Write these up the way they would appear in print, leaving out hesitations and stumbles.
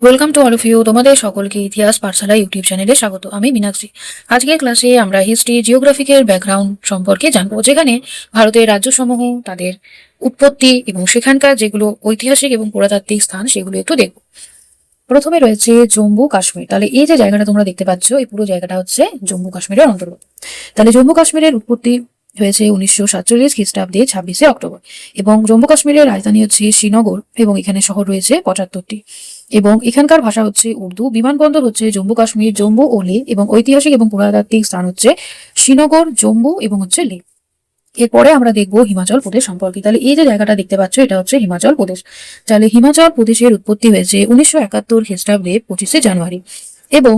Welcome to all of you. তোমাদের সকলকে ইতিহাস পাঠশালা ইউটিউব চ্যানেলে স্বাগত। আমি মীনাক্ষী। আজকের ক্লাসে আমরা হিস্ট্রি জিওগ্রাফিকের ব্যাকগ্রাউন্ড সম্পর্কে জানবো, যেখানে ভারতের রাজ্যসমূহ, তাদের উৎপত্তি এবং সেখানকার যেগুলো ঐতিহাসিক এবং পুরাতাত্ত্বিক স্থান সেগুলো একটু দেখবো। প্রথমে রয়েছে জম্মু কাশ্মীর। তাহলে এই যে জায়গাটা তোমরা দেখতে পাচ্ছ, এই পুরো জায়গাটা হচ্ছে জম্মু কাশ্মীরের অন্তর্গত। তাহলে জম্মু কাশ্মীরের উৎপত্তি হয়েছে 1947 খ্রিস্টাব্দে 26শে অক্টোবর, এবং জম্মু কাশ্মীরের রাজধানী হচ্ছে শ্রীনগর, এবং এখানে শহর রয়েছে 75টি, এবং এখানকার ভাষা হচ্ছে উর্দু। বিমানবন্দর হচ্ছে জম্মু কাশ্মীর, জম্মু ও লে, এবং ঐতিহাসিক এবং পুরাতাত্ত্বিক স্থান হচ্ছে শ্রীনগর, জম্মু এবং হচ্ছে লে। এরপরে আমরা দেখবো হিমাচল প্রদেশ সম্পর্কে। তাহলে এই যে জায়গাটা দেখতে পাচ্ছ, এটা হচ্ছে হিমাচল প্রদেশ। তাহলে হিমাচল প্রদেশের উৎপত্তি হয়েছে 1971 খ্রিস্টাব্দে 25শে জানুয়ারি, এবং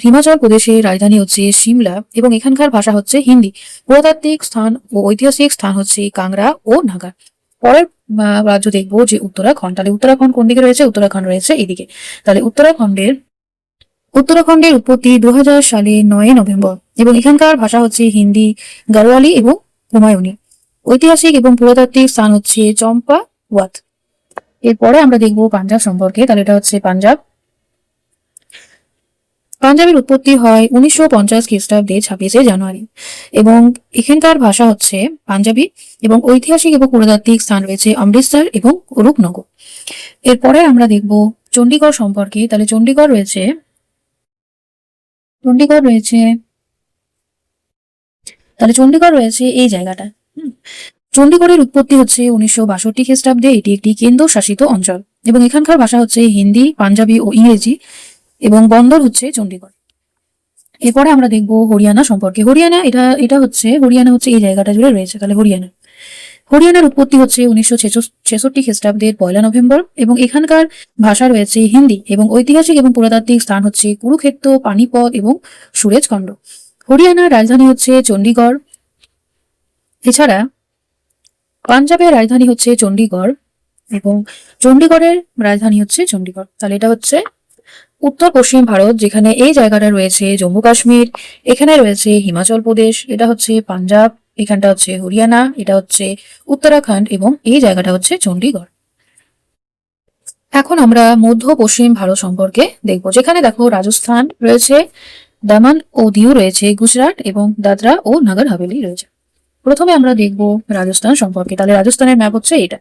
হিমাচল প্রদেশের রাজধানী হচ্ছে সিমলা, এবং এখানকার ভাষা হচ্ছে হিন্দি। পুরাতাত্ত্বিক স্থান ও ঐতিহাসিক স্থান হচ্ছে কাংড়া ও নাগা। পরের রাজ্য দেখবো যে উত্তরাখণ্ড। তাহলে উত্তরাখণ্ড কোন দিকে রয়েছে? উত্তরাখণ্ড রয়েছে এদিকে। তাহলে উত্তরাখণ্ডের উৎপত্তি 2000 সালে 9 নভেম্বর, এবং এখানকার ভাষা হচ্ছে হিন্দি, গাড়োয়ালি এবং হুমায়ুনি। ঐতিহাসিক এবং পুরাতাত্ত্বিক স্থান হচ্ছে চম্পা ওয়াত। এরপরে আমরা দেখবো পাঞ্জাব সম্পর্কে। তাহলে এটা হচ্ছে পাঞ্জাব। পাঞ্জাবের উৎপত্তি হয় 1950 খ্রিস্টাব্দে 26শে জানুয়ারি, এবং এখানকার ভাষা হচ্ছে পাঞ্জাবি, এবং ঐতিহাসিক এবং পুরাতাত্ত্বিক স্থান রয়েছে অমৃতসর এবং রূপনগর। এরপরে আমরা দেখব চণ্ডীগড় সম্পর্কে। তাহলে চণ্ডীগড় রয়েছে এই জায়গাটা। চণ্ডীগড়ের উৎপত্তি হচ্ছে 1962 খ্রিস্টাব্দে। এটি একটি কেন্দ্র শাসিত অঞ্চল, এবং এখানকার ভাষা হচ্ছে হিন্দি, পাঞ্জাবি ও ইংরেজি, এবং বন্দর হচ্ছে চণ্ডীগড়। এরপরে আমরা দেখবো হরিয়ানা সম্পর্কে। হরিয়ানা হচ্ছে এই জায়গাটা জুড়ে রয়েছে। তাহলে হরিয়ানার উৎপত্তি হচ্ছে 1966 খ্রিস্টাব্দের 1 নভেম্বর, এবং এখানকার ভাষা রয়েছে হিন্দি, এবং ঐতিহাসিক এবং পুরাতাত্ত্বিক স্থান হচ্ছে কুরুক্ষেত্র, পানিপথ এবং সুরেজখণ্ড। হরিয়ানার রাজধানী হচ্ছে চণ্ডীগড়। এছাড়া পাঞ্জাবের রাজধানী হচ্ছে চণ্ডীগড়, এবং চণ্ডীগড়ের রাজধানী হচ্ছে চণ্ডীগড়। তাহলে এটা হচ্ছে উত্তর পশ্চিম ভারত, যেখানে এই জায়গাটা রয়েছে জম্মু কাশ্মীর, এখানে রয়েছে হিমাচল প্রদেশ, এটা হচ্ছে পাঞ্জাব, এখানটা হচ্ছে হরিয়ানা, এটা হচ্ছে উত্তরাখণ্ড, এবং এই জায়গাটা হচ্ছে চণ্ডীগড়। এখন আমরা মধ্য পশ্চিম ভারত সম্পর্কে দেখব, যেখানে দেখো রাজস্থান রয়েছে, দামান ও দিউ রয়েছে, গুজরাট এবং দাদরা ও নগর হাভেলি রয়েছে। প্রথমে আমরা দেখব রাজস্থান সম্পর্কে। তাহলে রাজস্থানের ম্যাপ হচ্ছে এটা।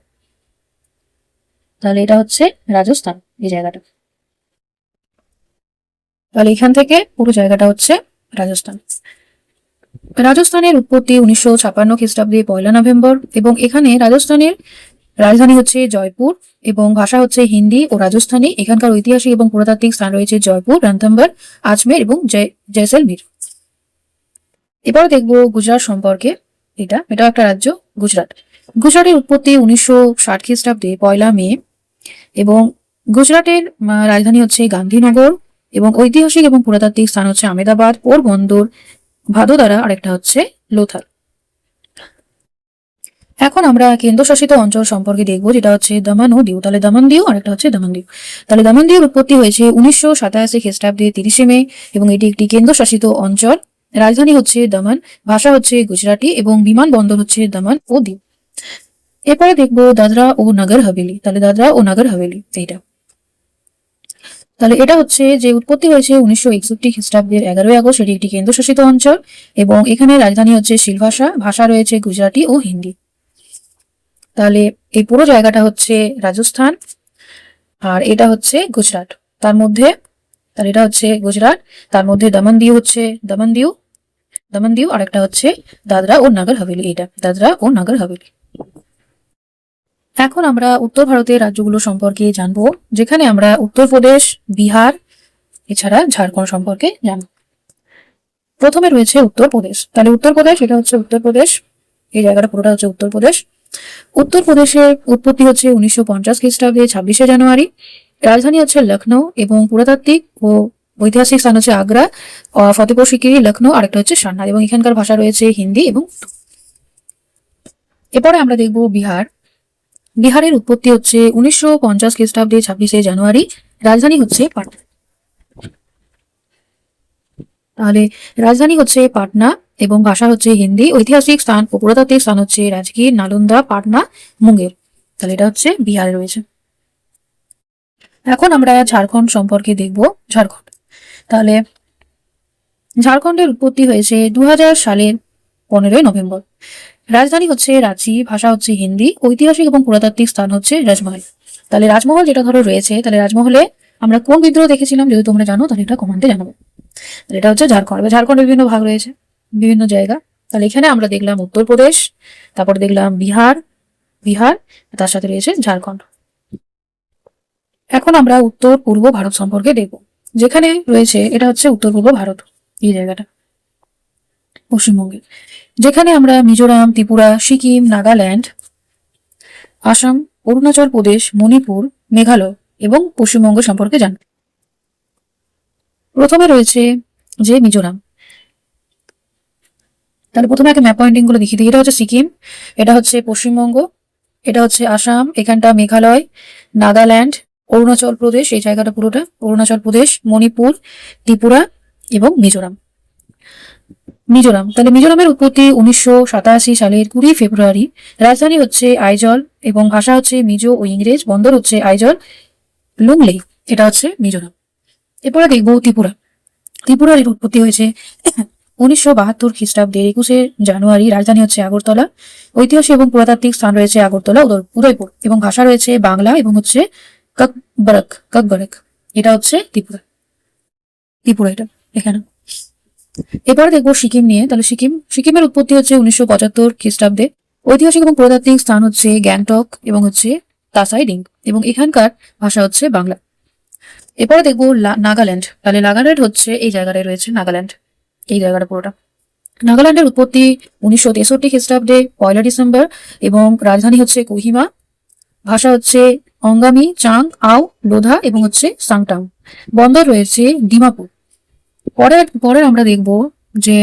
তাহলে এটা হচ্ছে রাজস্থান, এই জায়গাটা। তাহলে এখান থেকে পুরো জায়গাটা হচ্ছে রাজস্থান। রাজস্থানের উৎপত্তি 1956 খ্রিস্টাব্দে 1 নভেম্বর, এবং এখানে রাজস্থানের রাজধানী হচ্ছে জয়পুর, এবং ভাষা হচ্ছে হিন্দি ও রাজস্থানী। এখানকার ঐতিহাসিক এবং পুরাতাত্ত্বিক স্থান রয়েছে জয়পুর, রণথম্বর, আজমের এবং জয়সলমীর। এবারে দেখবো গুজরাট সম্পর্কে। এটা একটা রাজ্য, গুজরাটের উৎপত্তি 1960 খ্রিস্টাব্দে 1 মে, এবং গুজরাটের রাজধানী হচ্ছে গান্ধীনগর, এবং ঐতিহাসিক এবং পুরাতাত্ত্বিক স্থান হচ্ছে আহমেদাবাদ, পোরবন্দর, ভাদোদারা, আর একটা হচ্ছে লোথাল। এখন আমরা কেন্দ্রশাসিত অঞ্চল সম্পর্কে দেখবো, যেটা হচ্ছে দমন ও দিউ। তাহলে দমন দিউ, আর একটা হচ্ছে দমন দিউ। তাহলে দমন দিউর উৎপত্তি হয়েছে 1987 খ্রিস্টাব্দে 30 মে, এবং এটি একটি কেন্দ্রশাসিত অঞ্চল। রাজধানী হচ্ছে দমন, ভাষা হচ্ছে গুজরাটি, এবং বিমানবন্দর হচ্ছে দমন ও দিউ। এরপরে দেখবো দাদরা ও নগর হাভেলি। তাহলে দাদরা ও নগর হাভেলি এইটা। তাহলে এটা হচ্ছে যে উৎপত্তি হয়েছে 1961 খ্রিস্টাব্দের 11 আগস্ট। এটি একটি কেন্দ্রশাসিত অঞ্চল, এবং এখানে রাজধানী হচ্ছে সিলভাসা, ভাষা রয়েছে গুজরাটি ও হিন্দি। তাহলে এই পুরো জায়গাটা হচ্ছে রাজস্থান, আর এটা হচ্ছে গুজরাট। তাহলে এটা হচ্ছে গুজরাট, তার মধ্যে দমন দিউ, আর একটা হচ্ছে দাদরা ও নগর হাভেলি। এটা দাদরা ও নগর হাভেলি। এখন আমরা উত্তর ভারতের রাজ্যগুলো সম্পর্কে জানবো, যেখানে আমরা উত্তরপ্রদেশ, বিহার, এছাড়া ঝাড়খণ্ড সম্পর্কে জানবো। প্রথমে রয়েছে উত্তরপ্রদেশ। তাহলে এটা হচ্ছে উত্তরপ্রদেশ, এই জায়গাটা পুরোটা হচ্ছে উত্তরপ্রদেশ। উত্তরপ্রদেশের উৎপত্তি হচ্ছে 1950 খ্রিস্টাব্দে 26শে জানুয়ারি। রাজধানী হচ্ছে লখনৌ, এবং পুরাতাত্ত্বিক ও ঐতিহাসিক স্থান হচ্ছে আগ্রা, ফতেপুর সিক্রি, লখনৌ, আরেকটা হচ্ছে সান্নাল, এবং এখানকার ভাষা রয়েছে হিন্দি এবং এরপরে আমরা দেখব বিহারের উৎপত্তি হচ্ছে 1950 খ্রিস্টাব্দে 26শে জানুয়ারি। রাজধানী হচ্ছে পাটনা। তাহলে রাজধানী হচ্ছে পাটনা, এবং ভাষা হচ্ছে হিন্দি। ঐতিহাসিক স্থান ও পুরাতাত্ত্বিক স্থান হচ্ছে রাজগীর, নালন্দা, পাটনা, মুঙ্গের। তাহলে এটা হচ্ছে বিহারে রয়েছে। এখন আমরা ঝাড়খণ্ড সম্পর্কে দেখব। ঝাড়খণ্ড, তাহলে ঝাড়খণ্ডের উৎপত্তি হয়েছে 2000 সালের 15ই নভেম্বর। রাজধানী হচ্ছে রাঁচি, ভাষা হচ্ছে হিন্দি, ঐতিহাসিক এবং পুরাতাত্ত্বিক স্থান হচ্ছে রাজমহল। তাহলে রাজমহল যেটা ধরো রয়েছে, তাহলে রাজমহলে আমরা কোন বিদ্রোহ দেখেছিলাম যদি তোমরা জানো তাহলে এটা কমেন্টে জানাবে। তাহলে এটা হচ্ছে ঝাড়খণ্ড। ঝাড়খণ্ডের বিভিন্ন ভাগ রয়েছে, বিভিন্ন জায়গা। তাহলে এখানে আমরা দেখলাম উত্তরপ্রদেশ, তারপর দেখলাম বিহার, তার সাথে রয়েছে ঝাড়খণ্ড। এখন আমরা উত্তর পূর্ব ভারত সম্পর্কে দেখব। যেখানে রয়েছে এটা হচ্ছে উত্তর পূর্ব ভারত, এই জায়গাটা পশ্চিমবঙ্গে, যেখানে আমরা মিজোরাম, ত্রিপুরা, সিকিম, নাগাল্যান্ড, আসাম, অরুণাচল প্রদেশ, মণিপুর, মেঘালয় এবং পশ্চিমবঙ্গ সম্পর্কে জানব। প্রথমে রয়েছে যে মিজোরাম। তাহলে প্রথমে একটা ম্যাপ পয়েন্টিং গুলো দেখিয়ে দিই। এটা হচ্ছে সিকিম, এটা হচ্ছে পশ্চিমবঙ্গ, এটা হচ্ছে আসাম, এখানটা মেঘালয়, নাগাল্যান্ড, অরুণাচল প্রদেশ, এই জায়গাটা পুরোটা অরুণাচল প্রদেশ, মণিপুর, ত্রিপুরা এবং মিজোরাম। তাহলে মিজোরামের উৎপত্তি 1987 সালের 20 ফেব্রুয়ারি। রাজধানী হচ্ছে আইজল এবং ভাষা হচ্ছে মিজো ও ইংরেজ। বন্দর হচ্ছে আইজল লুংলেই। এটা হচ্ছে মিজোরাম। এরপরে দেখবো ত্রিপুরা। ত্রিপুরার এর উৎপত্তি হয়েছে 1972 খ্রিস্টাব্দের 21 জানুয়ারি। রাজধানী হচ্ছে আগরতলা। ঐতিহাসিক এবং পুরাতাত্ত্বিক স্থান রয়েছে আগরতলা, উদয়পুর এবং ভাষা রয়েছে বাংলা এবং হচ্ছে কাকবরক। এটা হচ্ছে ত্রিপুরা এটা এখানে। এবার দেখবো সিকিম নিয়ে। তাহলে সিকিমের উৎপত্তি হচ্ছে 1975 খ্রিস্টাব্দে। ঐতিহাসিক এবং পুরাতাত্ত্বিক স্থান হচ্ছে গ্যাংটক এবং হচ্ছে তাসাই ডিং এবং এখানকার ভাষা হচ্ছে বাংলা। এরপরে দেখবো নাগাল্যান্ড। তাহলে নাগাল্যান্ড হচ্ছে এই জায়গাটায় রয়েছে নাগাল্যান্ড, এই জায়গাটা পুরোটা। নাগাল্যান্ডের উৎপত্তি 1963 খ্রিস্টাব্দে 1 ডিসেম্বর এবং রাজধানী হচ্ছে কোহিমা। ভাষা হচ্ছে অঙ্গামি, চাং, আও, লোধা এবং হচ্ছে সাংটাং। বন্দর রয়েছে ডিমাপুর। পরে আমরা দেখব যে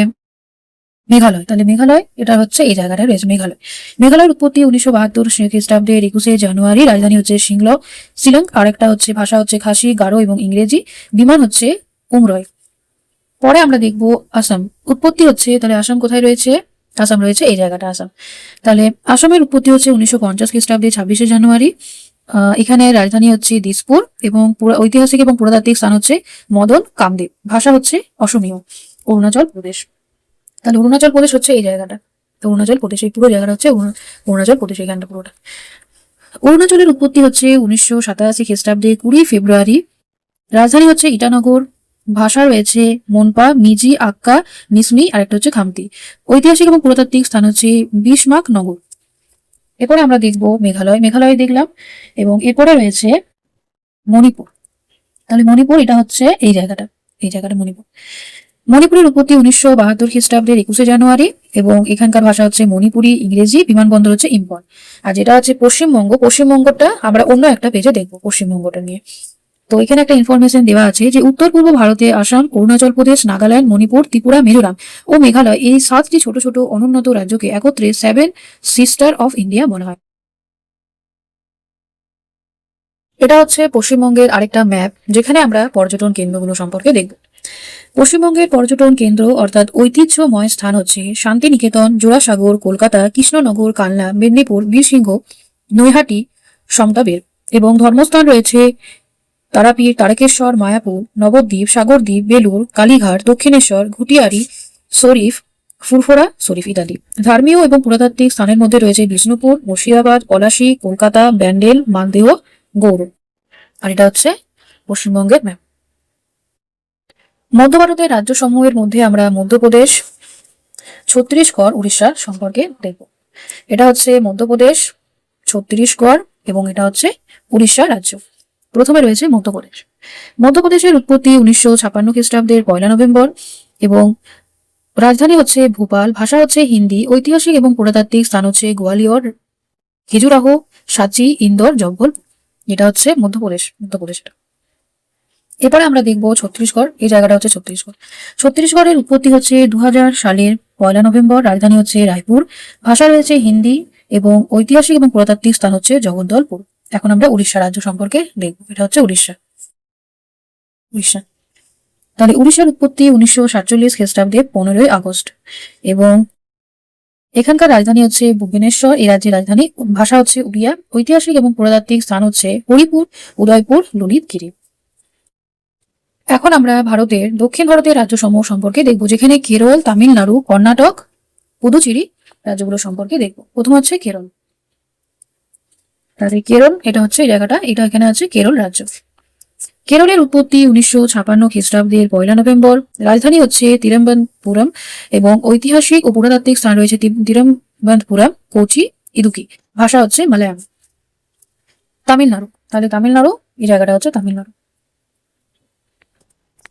মেঘালয়। তাহলে মেঘালয় এটা হচ্ছে এই জায়গাটায় রয়েছে মেঘালয়ের উৎপত্তি 1972 খ্রিস্টাব্দের 21 জানুয়ারি। রাজধানী হচ্ছে শিলং। আর একটা হচ্ছে ভাষা হচ্ছে খাসি, গারো এবং ইংরেজি। বিমান হচ্ছে উমরয়। পরে আমরা দেখব আসাম। উৎপত্তি হচ্ছে, তাহলে আসাম কোথায় রয়েছে? আসাম রয়েছে এই জায়গাটা আসাম। তাহলে আসামের উৎপত্তি হচ্ছে 1950 খ্রিস্টাব্দে 26 জানুয়ারি। এখানে রাজধানী হচ্ছে দিসপুর এবং ঐতিহাসিক এবং পুরাতাত্ত্বিক স্থান হচ্ছে মদন কামদেব। ভাষা হচ্ছে অসমীয়। অরুণাচল প্রদেশ। তাহলে অরুণাচল প্রদেশ হচ্ছে এই জায়গাটা। তো অরুণাচল প্রদেশ, এই পুরো জায়গাটা হচ্ছে অরুণাচল প্রদেশ, এখানটা পুরোটা। অরুণাচলের উৎপত্তি হচ্ছে 1987 খ্রিস্টাব্দে 20 ফেব্রুয়ারি। রাজধানী হচ্ছে ইটানগর। ভাষা রয়েছে মনপা, মিজি, আক্কা, মিসমি আর একটা হচ্ছে খামতি। ঐতিহাসিক এবং পুরাতাত্ত্বিক স্থান হচ্ছে বিশমাক নগর। এরপরে আমরা দেখবো মেঘালয় দেখলাম এবং এরপরে রয়েছে মণিপুর। তাহলে মণিপুর এটা হচ্ছে এই জায়গাটা মণিপুরের উৎপত্তি 1972 খ্রিস্টাব্দের 21 জানুয়ারি এবং এখানকার ভাষা হচ্ছে মণিপুরি, ইংরেজি। বিমানবন্দর হচ্ছে ইম্ফল। আর যেটা হচ্ছে পশ্চিমবঙ্গটা আমরা অন্য একটা পেজে দেখবো পশ্চিমবঙ্গটা নিয়ে। তো এখানে একটা ইনফরমেশন দেওয়া আছে যে উত্তর পূর্ব ভারতে আসাম, অরুণাচল প্রদেশ, নাগাল্যান্ড, মণিপুর, ত্রিপুরা, মিজোরাম ও মেঘালয়, এই 7টি ছোট ছোট অনুন্নত রাজ্যকে একত্রে 7 সিস্টার অফ ইন্ডিয়া বলা হয়। এটা হচ্ছে পশ্চিমবঙ্গের আরেকটা ম্যাপ, যেখানে আমরা পর্যটন কেন্দ্রগুলো সম্পর্কে দেখব। পশ্চিমবঙ্গের পর্যটন কেন্দ্র অর্থাৎ ঐতিহ্যময় স্থান হচ্ছে শান্তিনিকেতন, জোড়াসাগর, কলকাতা, কৃষ্ণনগর, কালনা, মেদিনীপুর, বীরসিংহ, নৈহাটি, সমতাবের। এবং ধর্মস্থান রয়েছে তারাপীঠ, তারকেশ্বর, মায়াপুর, নবদ্বীপ, সাগরদ্বীপ, বেলুর, কালীঘাট, দক্ষিণেশ্বর, ঘুটিয়ারি, শরীফ, ফুরফুরা শরীফ ইত্যাদি। ধর্মীয় এবং পুরাতাত্ত্বিক স্থানের মধ্যে রয়েছে বিষ্ণুপুর, মুর্শিদাবাদ, পলাশী, কলকাতা, ব্যান্ডেল, মালদেহ, গৌড়। আর এটা হচ্ছে পশ্চিমবঙ্গের ম্যাপ। মধ্য ভারতের রাজ্যসমূহের মধ্যে আমরা মধ্যপ্রদেশ, ছত্তিশগড়, উড়িষ্যা সম্পর্কে দেখব। এটা হচ্ছে মধ্যপ্রদেশ, ছত্তিশগড় এবং এটা হচ্ছে উড়িষ্যা রাজ্য। প্রথমে রয়েছে মধ্যপ্রদেশের উৎপত্তি 1956 খ্রিস্টাব্দের 1 নভেম্বর এবং রাজধানী হচ্ছে ভোপাল। ভাষা হচ্ছে হিন্দি। ঐতিহাসিক এবং পুরাতাত্ত্বিক স্থান হচ্ছে গোয়ালিয়র, খেজুরাহো, সাঁচি, ইন্দোর, জব্বল। এটা হচ্ছে মধ্যপ্রদেশ। এরপরে আমরা দেখবো ছত্তিশগড়। এই জায়গাটা হচ্ছে ছত্তিশগড়ের উৎপত্তি হচ্ছে 2000 সালের 1 নভেম্বর। রাজধানী হচ্ছে রায়পুর। ভাষা রয়েছে হিন্দি এবং ঐতিহাসিক এবং পুরাতাত্ত্বিক স্থান হচ্ছে জগদ্দলপুর। এখন আমরা উড়িষ্যা রাজ্য সম্পর্কে দেখবো। এটা হচ্ছে উড়িষ্যা। তাহলে উড়িষ্যার উৎপত্তি 1947 খ্রিস্টাব্দে 15 আগস্ট এবং এখানকার রাজধানী হচ্ছে ভুবনেশ্বর। এই রাজ্যের রাজধানী। ভাষা হচ্ছে উড়িয়া। ঐতিহাসিক এবং পুরাতাত্ত্বিক স্থান হচ্ছে হরিপুর, উদয়পুর, ললিতগিরি। এখন আমরা ভারতের দক্ষিণ ভারতের রাজ্যসমূহ সম্পর্কে দেখবো, যেখানে কেরল, তামিলনাড়ু, কর্ণাটক, পুদুচেরি রাজ্যগুলো সম্পর্কে দেখবো। প্রথম হচ্ছে কেরল। তাহলে কেরল, এটা হচ্ছে এই জায়গাটা, এটা এখানে আছে কেরল রাজ্য। কেরলের উৎপত্তি 1956 খ্রিস্টাব্দের 1 নভেম্বর। রাজধানী হচ্ছে তিরুবনন্তপুরম এবং ঐতিহাসিক ও পুরাতাত্ত্বিক স্থান রয়েছে তিরুবনন্তপুরম, কোচি, ইদুকি। ভাষা হচ্ছে মালয়ালম। তামিলনাড়ু, তাহলে তামিলনাড়ু, এই জায়গাটা হচ্ছে তামিলনাড়ু।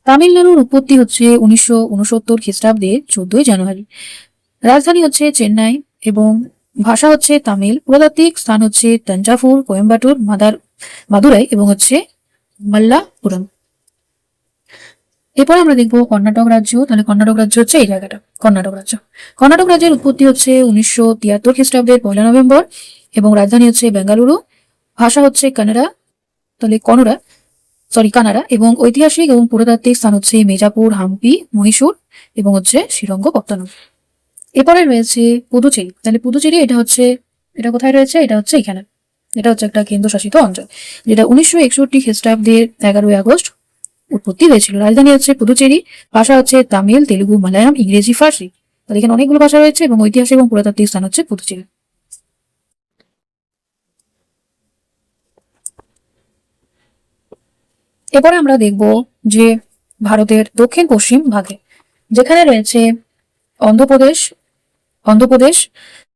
তামিলনাড়ুর উৎপত্তি হচ্ছে 1969 খ্রিস্টাব্দে 14 জানুয়ারি। রাজধানী হচ্ছে চেন্নাই এবং ভাষা হচ্ছে তামিল। পুরাতাত্ত্বিক স্থান হচ্ছে তঞ্জাভুর, কোয়েম্বাটুর, মাদুরাই এবং হচ্ছে মাল্লাপুরম। এরপর আমরা দেখবো কর্ণাটক রাজ্য। তাহলে কর্ণাটক রাজ্য হচ্ছে এই জায়গাটা, কর্ণাটক রাজ্য। কর্ণাটক রাজ্যের উৎপত্তি হচ্ছে 1973 খ্রিস্টাব্দের 1 নভেম্বর এবং রাজধানী হচ্ছে বেঙ্গালুরু। ভাষা হচ্ছে কানাড়া, তাহলে কানাড়া এবং ঐতিহাসিক এবং পুরাতাত্ত্বিক স্থান হচ্ছে মেজাপুর, হাম্পি, মহীশূর এবং হচ্ছে শ্রীরঙ্গপত্তনম। এরপরে রয়েছে পুদুচেরি। তাহলে পুদুচেরি, এটা কোথায় রয়েছে? এটা হচ্ছে এখানে। এটা হচ্ছে একটা কেন্দ্রশাসিত অঞ্চল, যেটা 1961 খ্রিস্টাব্দের 11 আগস্ট উৎপত্তি হয়েছিল। রাজধানী হচ্ছে পুদুচেরি। ভাষা হচ্ছে তামিল, তেলুগু, মালায়ালাম, ইংরেজি, ফার্সি। তাহলে এখানে অনেকগুলো ভাষা রয়েছে এবং ঐতিহাসিক এবং পুরাতাত্ত্বিক স্থান হচ্ছে পুদুচেরি। এরপরে আমরা দেখব যে ভারতের দক্ষিণ পশ্চিম ভাগে, যেখানে রয়েছে অন্ধ্রপ্রদেশ,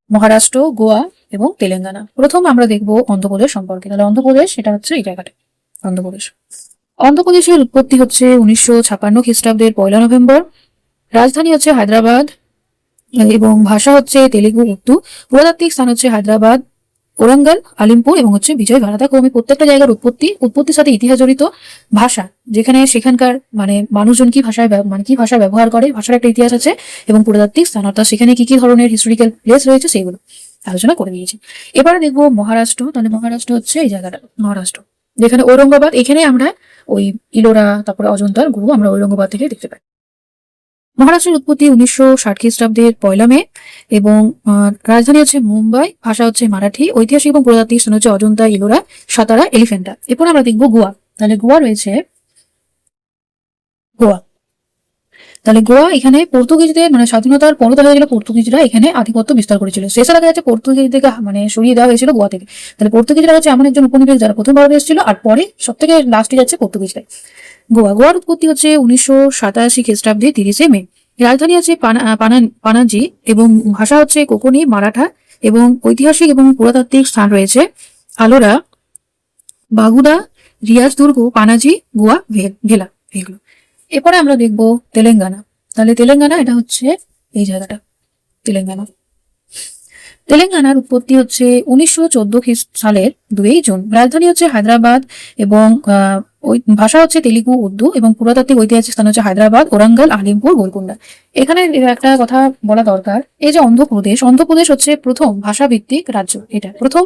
মহারাষ্ট্র, গোয়া এবং তেলেঙ্গানা। প্রথম আমরা দেখব অন্ধ্রপ্রদেশ সম্পর্কে। তাহলে অন্ধ্রপ্রদেশ, এটা হচ্ছে এই জায়গাটা, অন্ধ্রপ্রদেশ। অন্ধ্রপ্রদেশের উৎপত্তি হচ্ছে 1956 খ্রিস্টাব্দের 1 নভেম্বর। রাজধানী হচ্ছে হায়দ্রাবাদ এবং ভাষা হচ্ছে তেলুগু, উর্দু। পুরাতাত্ত্বিক স্থান হচ্ছে হায়দ্রাবাদ, ওরাঙ্গাল, আলিমপুর এবং হচ্ছে বিজয়বাড়া। দেখো আমি প্রত্যেকটা জায়গার উৎপত্তির সাথে ইতিহাস জড়িত। ভাষা, যেখানে সেখানকার মানে মানুষজন কি ভাষায় কি ভাষা ব্যবহার করে, ভাষার একটা ইতিহাস আছে এবং পুরাতাত্ত্বিক স্থান অর্থাৎ সেখানে কি কি ধরনের হিস্টোরিক্যাল প্লেস রয়েছে সেগুলো আলোচনা করে নিয়েছি। এবারে দেখবো মহারাষ্ট্র। তাহলে মহারাষ্ট্র হচ্ছে এই জায়গাটা, মহারাষ্ট্র, যেখানে ঔরঙ্গাবাদ। এখানে আমরা ওই ইলোরা, তারপরে অজন্তার গুরু আমরা ঔরঙ্গাবাদ থেকে দেখতে পাই। মহারাষ্ট্রের উৎপত্তি 1960 খ্রিস্টাব্দের 1 মে এবং রাজধানী হচ্ছে মুম্বাই। ভাষা হচ্ছে মারাঠি। ঐতিহাসিক এবং পুরাতাত্ত্বিক স্থান হচ্ছে অজন্তা, ইলোরা, সাতারা, এলিফেন্টা। এরপর আমরা দেখবো গোয়া। তাহলে গোয়া রয়েছে গোয়া। তাহলে গোয়া, এখানে পর্তুগিজদের মানে স্বাধীনতার পর দেখা গেল পর্তুগিজরা এখানে আধিপত্য বিস্তার করেছিল। শেষে দেখা যাচ্ছে পর্তুগিজদেরকে মানে সরিয়ে দেওয়া হয়েছিল গোয়া থেকে। তাহলে পর্তুগিজরা হচ্ছে এমন একজন উপনিবেশ যারা প্রথম ভারতে এসেছিল, আর পরে সব থেকে লাস্টে যাচ্ছে পর্তুগিজরা। গোয়ার উৎপত্তি হচ্ছে 1987 খ্রিস্টাব্দে 30 মে। রাজধানী আছে পানাজি এবং ভাষা হচ্ছে কোকনি, মারাঠা এবং ঐতিহাসিক এবং পুরাতাত্ত্বিক স্থান রয়েছে আলোরা, বাগুদা, রিয়াজ দুর্গ, পানাজি, গোয়া, ভেলা, এগুলো। এরপরে আমরা দেখবো তেলেঙ্গানা। তাহলে তেলেঙ্গানা, এটা হচ্ছে এই জায়গাটা, তেলেঙ্গানা। তেলেঙ্গানার উৎপত্তি হচ্ছে 1914 সালের 2 জুন। রাজধানী হচ্ছে হায়দ্রাবাদ এবং ওই ভাষা হচ্ছে তেলুগু, উর্দু এবং পুরাতাত্ত্বিক ঐতিহাসিক স্থান হচ্ছে হায়দ্রাবাদ, ওরাঙ্গাল, আলিমপুর, গোলকুন্ডা। এখানে একটা কথা বলা দরকার, এই যে অন্ধ্রপ্রদেশ হচ্ছে প্রথম ভাষাভিত্তিক রাজ্য। এটা প্রথম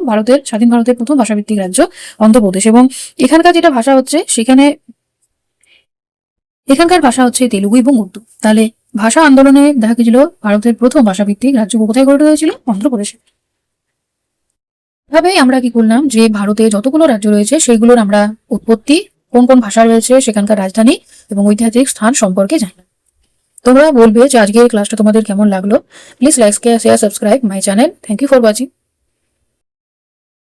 স্বাধীন ভারতের প্রথম ভাষাভিত্তিক রাজ্য অন্ধ্রপ্রদেশ এবং এখানকার যেটা ভাষা হচ্ছে এখানকার ভাষা হচ্ছে তেলুগু এবং উর্দু। তাহলে ভাষা আন্দোলনে দেখা গেছিল ভারতের প্রথম ভাষাভিত্তিক রাজ্য কোথায় গড়ে হয়েছিল? অন্ধ্রপ্রদেশে। এভাবেই আমরা কি করলাম যে ভারতে যতগুলো রাজ্য রয়েছে সেইগুলোর আমরা উৎপত্তি, কোন কোন ভাষা রয়েছে, সেখানকার রাজধানী এবং ঐতিহাসিক স্থান সম্পর্কে জানলাম। তোমরা বলবে যে আজকের ক্লাসটা তোমাদের কেমন লাগলো। Please like, share, subscribe my channel. Thank you for watching.